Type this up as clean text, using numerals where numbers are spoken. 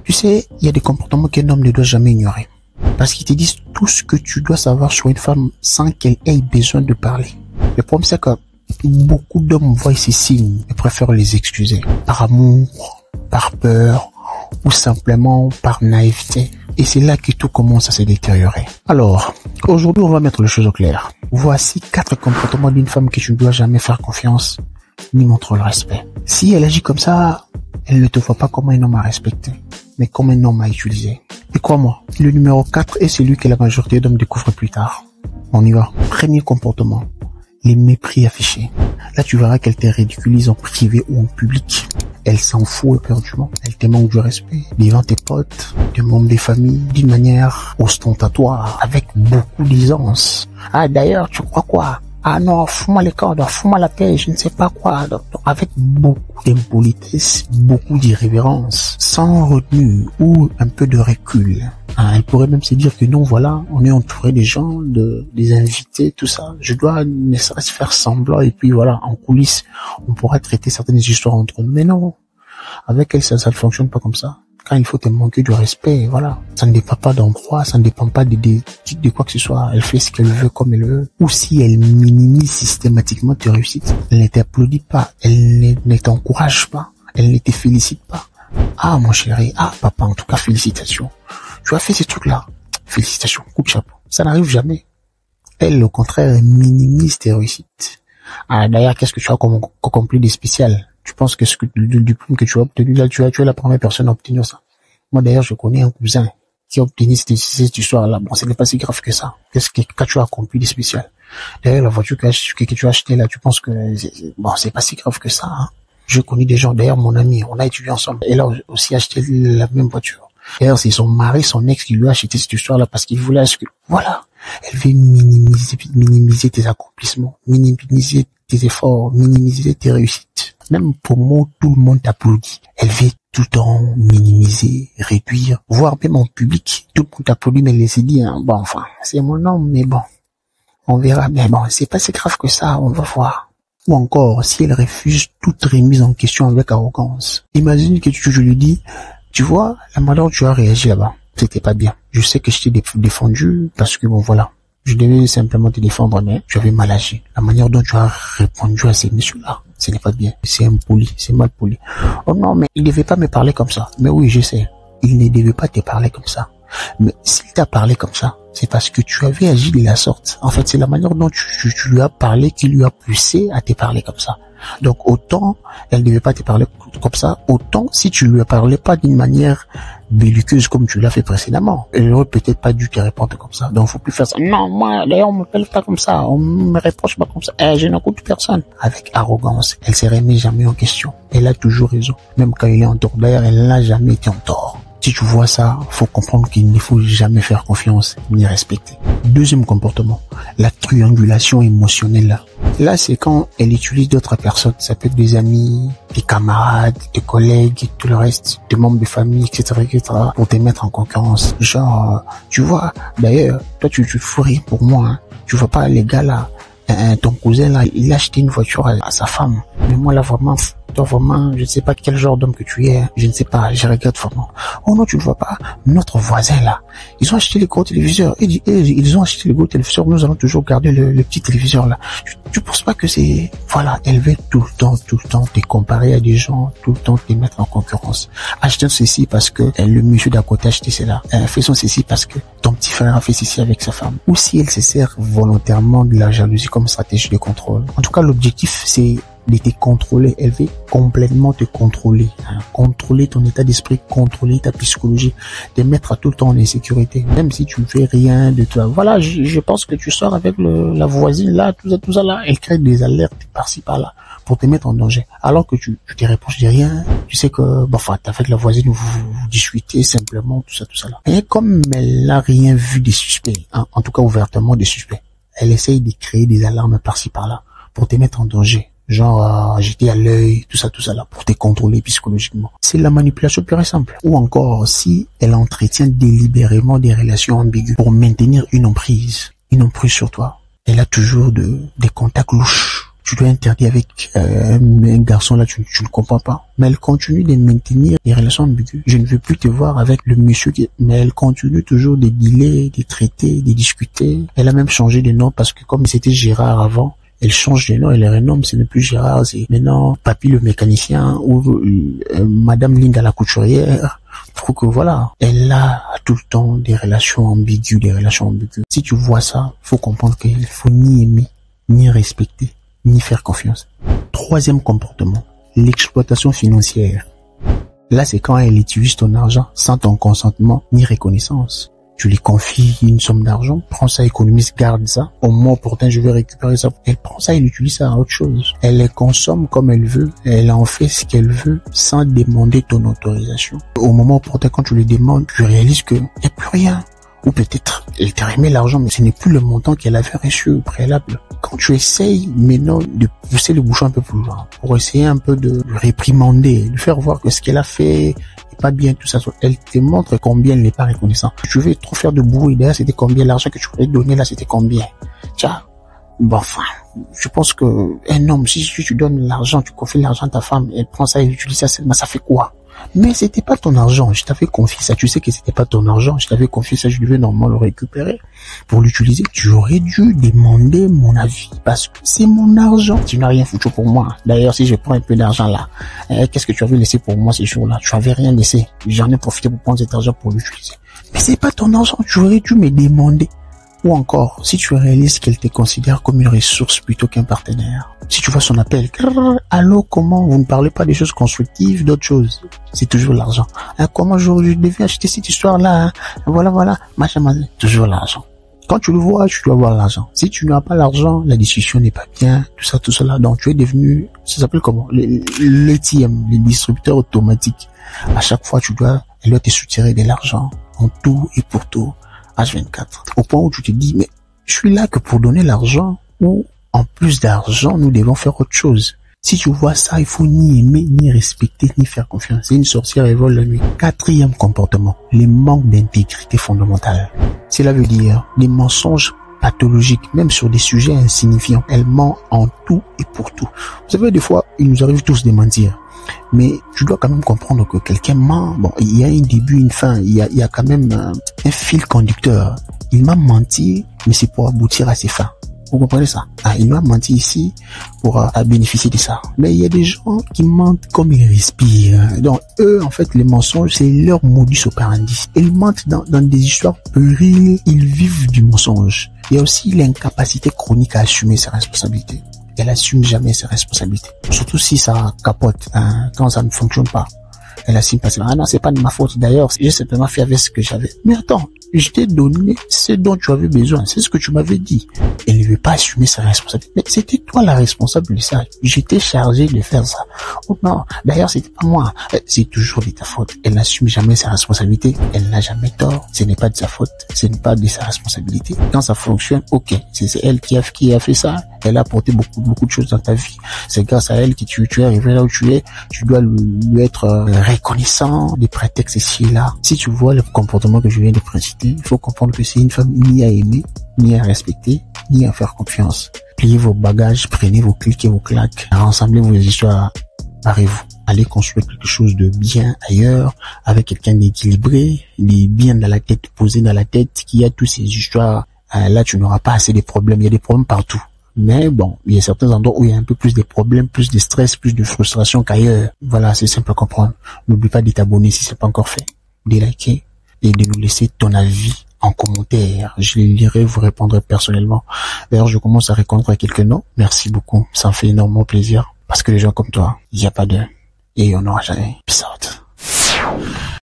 Tu sais, il y a des comportements qu'un homme ne doit jamais ignorer. Parce qu'ils te disent tout ce que tu dois savoir sur une femme sans qu'elle ait besoin de parler. Le problème, c'est que beaucoup d'hommes voient ces signes et préfèrent les excuser. Par amour, par peur ou simplement par naïveté. Et c'est là que tout commence à se détériorer. Alors, aujourd'hui, on va mettre les choses au clair. Voici 4 comportements d'une femme que tu ne dois jamais faire confiance ni montrer le respect. Si elle agit comme ça, elle ne te voit pas comme un homme à respecter, mais comme un homme à utiliser. Et crois-moi, le numéro 4 est celui que la majorité d'hommes découvrent plus tard. On y va. Premier comportement, les mépris affichés. Là, tu verras qu'elle te ridiculise en privé ou en public. Elle s'en fout éperdument. Elle te manque du respect devant tes potes, des membres des familles, d'une manière ostentatoire, avec beaucoup d'aisance. Ah, d'ailleurs, tu crois quoi? Ah non, fous-moi les cordes, fous-moi la paix, je ne sais pas quoi. Donc, avec beaucoup d'impolitesse, beaucoup d'irrévérence, sans retenue ou un peu de recul. Elle pourrait même se dire que non, voilà, on est entouré des gens, des invités, tout ça. Je dois ne serait-ce faire semblant et puis voilà, en coulisses, on pourra traiter certaines histoires entre nous. Mais non, avec elle, ça ne fonctionne pas comme ça. Quand il faut te manquer du respect, voilà. Ça ne dépend pas d'endroit, ça ne dépend pas de quoi que ce soit. Elle fait ce qu'elle veut comme elle veut. Ou si elle minimise systématiquement tes réussites, elle ne t'applaudit pas, elle ne t'encourage pas, elle ne te félicite pas. Ah mon chéri, ah papa, en tout cas félicitations. Tu as fait ces trucs-là. Félicitations, coup de chapeau. Ça n'arrive jamais. Elle, au contraire, minimise tes réussites. Ah, d'ailleurs, qu'est-ce que tu as comme accompli de spécial? Tu penses que ce que du diplôme que tu as obtenu là, tu es la première personne à obtenir ça. Moi, d'ailleurs, je connais un cousin qui a obtenu cette histoire-là. Bon, ce n'est pas si grave que ça. Qu'est-ce que tu as accompli de spécial? D'ailleurs, la voiture que tu as achetée là, tu penses que bon, c'est pas si grave que ça, hein. Je connais des gens, d'ailleurs, mon ami, on a étudié ensemble. Elle a aussi acheté la même voiture. D'ailleurs, c'est son mari, son ex qui lui a acheté cette histoire-là parce qu'il voulait voilà. Elle veut minimiser tes accomplissements, minimiser tes efforts, minimiser tes réussites. Même pour moi, tout le monde t'applaudit. Elle veut tout le temps minimiser, réduire, voire même en public. Tout le monde t'applaudit, mais elle s'est dit, hein, bon, enfin, c'est mon homme, mais bon, on verra. Mais bon, c'est pas si grave que ça, on va voir. Ou encore, si elle refuse toute remise en question avec arrogance. Imagine que je lui dis, tu vois, la manière dont tu as réagi là-bas, c'était pas bien. Je sais que je t'ai défendu parce que bon, voilà. Je devais simplement te défendre, mais tu avais mal agi. La manière dont tu as répondu à ces messieurs-là, ce n'est pas bien. C'est impoli, c'est mal poli. Oh non, mais il ne devait pas me parler comme ça. Mais oui, je sais. Il ne devait pas te parler comme ça. Mais s'il t'a parlé comme ça, c'est parce que tu avais agi de la sorte. En fait, c'est la manière dont tu lui as parlé qui lui a poussé à te parler comme ça. Donc autant elle ne devait pas te parler comme ça, autant si tu lui as parlé pas d'une manière belliqueuse comme tu l'as fait précédemment, elle aurait peut-être pas dû te répondre comme ça. Donc faut plus faire ça. Non, moi d'ailleurs on m'appelle pas comme ça, on me reproche pas comme ça. Je n'écoute personne. Avec arrogance, elle se remet jamais en question. Elle a toujours raison. Même quand il est en tort, d'ailleurs elle n'a jamais été en tort. Si tu vois ça, faut comprendre qu'il ne faut jamais faire confiance ni respecter. Deuxième comportement, la triangulation émotionnelle. Là, c'est quand elle utilise d'autres personnes. Ça peut être des amis, des camarades, des collègues, tout le reste, des membres de famille, etc., pour te mettre en concurrence. Genre, tu vois, d'ailleurs, toi, tu te fous rire pour moi, hein. Tu vois pas les gars là, ton cousin là, il a acheté une voiture à sa femme. Mais moi là, vraiment, toi vraiment, je ne sais pas quel genre d'homme que tu es, je ne sais pas, je regarde vraiment. Oh non, tu ne vois pas, notre voisin là, ils ont acheté les gros téléviseurs, ils ont acheté les gros téléviseurs, nous allons toujours garder le petit téléviseur là. Tu penses pas que c'est, voilà, elle veut tout le temps te comparer à des gens, tout le temps te mettre en concurrence. Achetons ceci parce que le monsieur d'à côté a acheté cela. Faisons ceci parce que ton petit frère a fait ceci avec sa femme. Ou si elle se sert volontairement de la jalousie comme stratégie de contrôle. En tout cas, l'objectif c'est de te contrôler. Elle veut complètement te contrôler, hein. Contrôler ton état d'esprit, contrôler ta psychologie, te mettre à tout le temps en insécurité, même si tu ne fais rien de toi. Voilà, je pense que tu sors avec la voisine là, tout ça là, elle crée des alertes par-ci par-là pour te mettre en danger. Alors que tu te réponds, je dis rien, tu sais que, bah, enfin, t'as fait la voisine, vous discutez simplement, tout ça là. Et comme elle n'a rien vu des suspects, hein, en tout cas ouvertement des suspects, elle essaye de créer des alarmes par-ci par-là pour te mettre en danger. Genre, j'étais à l'œil, tout ça là, pour te contrôler psychologiquement. C'est la manipulation pure et simple. Ou encore, si elle entretient délibérément des relations ambiguës pour maintenir une emprise sur toi. Elle a toujours des contacts louches. tu dois interdire avec un garçon là, tu ne comprends pas. Mais elle continue de maintenir des relations ambiguës. Je ne veux plus te voir avec le monsieur mais elle continue toujours de dealer, de traiter, de discuter. Elle a même changé de nom parce que comme c'était Gérard avant, elle change de nom, elle renomme, ce n'est plus Gérard, c'est maintenant Papy le mécanicien ou Madame Linda la couturière. Pour que voilà, elle a tout le temps des relations ambiguës, Si tu vois ça, faut comprendre qu'il faut ni aimer, ni respecter, ni faire confiance. Troisième comportement, l'exploitation financière. Là, c'est quand elle utilise ton argent sans ton consentement ni reconnaissance. Tu lui confies une somme d'argent, prends ça, économise, garde ça. Au moment opportun, je vais récupérer ça. Elle prend ça et utilise ça à autre chose. Elle les consomme comme elle veut. Elle en fait ce qu'elle veut sans demander ton autorisation. Au moment opportun, quand tu lui demandes, tu réalises que y a plus rien. Ou peut-être, elle t'a remis l'argent, mais ce n'est plus le montant qu'elle avait reçu au préalable. Quand tu essayes maintenant de pousser le bouchon un peu plus loin, pour essayer un peu de réprimander, de faire voir que ce qu'elle a fait est pas bien, tout ça, elle te montre combien elle n'est pas reconnaissante. Tu veux trop faire de bruit, d'ailleurs c'était combien l'argent que tu voulais donner là, c'était combien. Tiens, bon, enfin, je pense que un homme, si tu donnes l'argent, tu confies l'argent à ta femme, elle prend ça et utilise ça, ça fait quoi? Mais c'était pas ton argent, je t'avais confié ça, tu sais que c'était pas ton argent, je t'avais confié ça, je devais normalement le récupérer pour l'utiliser. Tu aurais dû demander mon avis parce que c'est mon argent. Tu n'as rien foutu pour moi. D'ailleurs, si je prends un peu d'argent là, qu'est-ce que tu avais laissé pour moi ces jours-là? Tu avais rien laissé. J'en ai profité pour prendre cet argent pour l'utiliser. Mais c'est pas ton argent, tu aurais dû me demander. Ou encore, si tu réalises qu'elle te considère comme une ressource plutôt qu'un partenaire. Si tu vois son appel, allô, comment, vous ne parlez pas des choses constructives, d'autres choses. C'est toujours l'argent. Comment je devais acheter cette histoire-là, voilà, machin, toujours l'argent. Quand tu le vois, tu dois avoir l'argent. Si tu n'as pas l'argent, la discussion n'est pas bien, tout cela. Donc tu es devenu, ça s'appelle comment? L'ATM, les distributeurs automatiques. À chaque fois, elle doit te soutirer de l'argent, en tout et pour tout. H24. Au point où tu te dis, mais je suis là que pour donner l'argent ou en plus d'argent, nous devons faire autre chose. Si tu vois ça, il faut ni aimer, ni respecter, ni faire confiance. C'est une sorcière et vole la nuit. Quatrième comportement, les manques d'intégrité fondamentale. Cela veut dire des mensonges pathologiques, même sur des sujets insignifiants. Elle ment en tout et pour tout. Vous savez, des fois, il nous arrive tous de mentir. Mais tu dois quand même comprendre que quelqu'un ment. Bon, il y a un début, une fin. Il y a quand même un fil conducteur. Il m'a menti, mais c'est pour aboutir à ses fins. Vous comprenez ça? Il m'a menti ici pour bénéficier de ça. Mais il y a des gens qui mentent comme ils respirent. Donc eux, en fait, les mensonges, c'est leur modus operandi. Ils mentent dans des histoires périles. Ils vivent du mensonge. Il y a aussi l'incapacité chronique à assumer ses responsabilités. Elle assume jamais ses responsabilités. Surtout si ça capote, quand ça ne fonctionne pas. Elle assume pas. Ah non, c'est pas de ma faute. D'ailleurs, j'ai simplement fait avec ce que j'avais. Mais attends, je t'ai donné ce dont tu avais besoin. C'est ce que tu m'avais dit. Elle ne veut pas assumer sa responsabilité. Mais c'était toi la responsable de ça. J'étais chargé de faire ça. Oh non, d'ailleurs, c'était pas moi. C'est toujours de ta faute. Elle n'assume jamais sa responsabilité. Elle n'a jamais tort. Ce n'est pas de sa faute. Ce n'est pas de sa responsabilité. Quand ça fonctionne, ok. C'est elle qui a fait ça. Elle a apporté beaucoup de choses dans ta vie. C'est grâce à elle que tu es arrivé là où tu es. Tu dois lui être reconnaissant des prétextes ici et là. Si tu vois le comportement que je viens de préciser, il faut comprendre que c'est une femme ni à aimer, ni à respecter, ni à faire confiance. Pliez vos bagages, prenez vos clics et vos claques, rassemblez vos histoires, barrez-vous. Allez construire quelque chose de bien ailleurs, avec quelqu'un d'équilibré, bien dans la tête, posé dans la tête, qui a toutes ces histoires. Là, tu n'auras pas assez de problèmes. Il y a des problèmes partout. Mais bon, il y a certains endroits où il y a un peu plus de problèmes, plus de stress, plus de frustration qu'ailleurs. Voilà, c'est simple à comprendre. N'oublie pas de t'abonner si c'est pas encore fait, de liker et de nous laisser ton avis en commentaire. Je les lirai, vous répondrai personnellement. D'ailleurs, je commence à répondre à quelques noms. Merci beaucoup. Ça me fait énormément plaisir. Parce que les gens comme toi, il n'y a pas d'eux. Et on n'aura jamais. Peace out.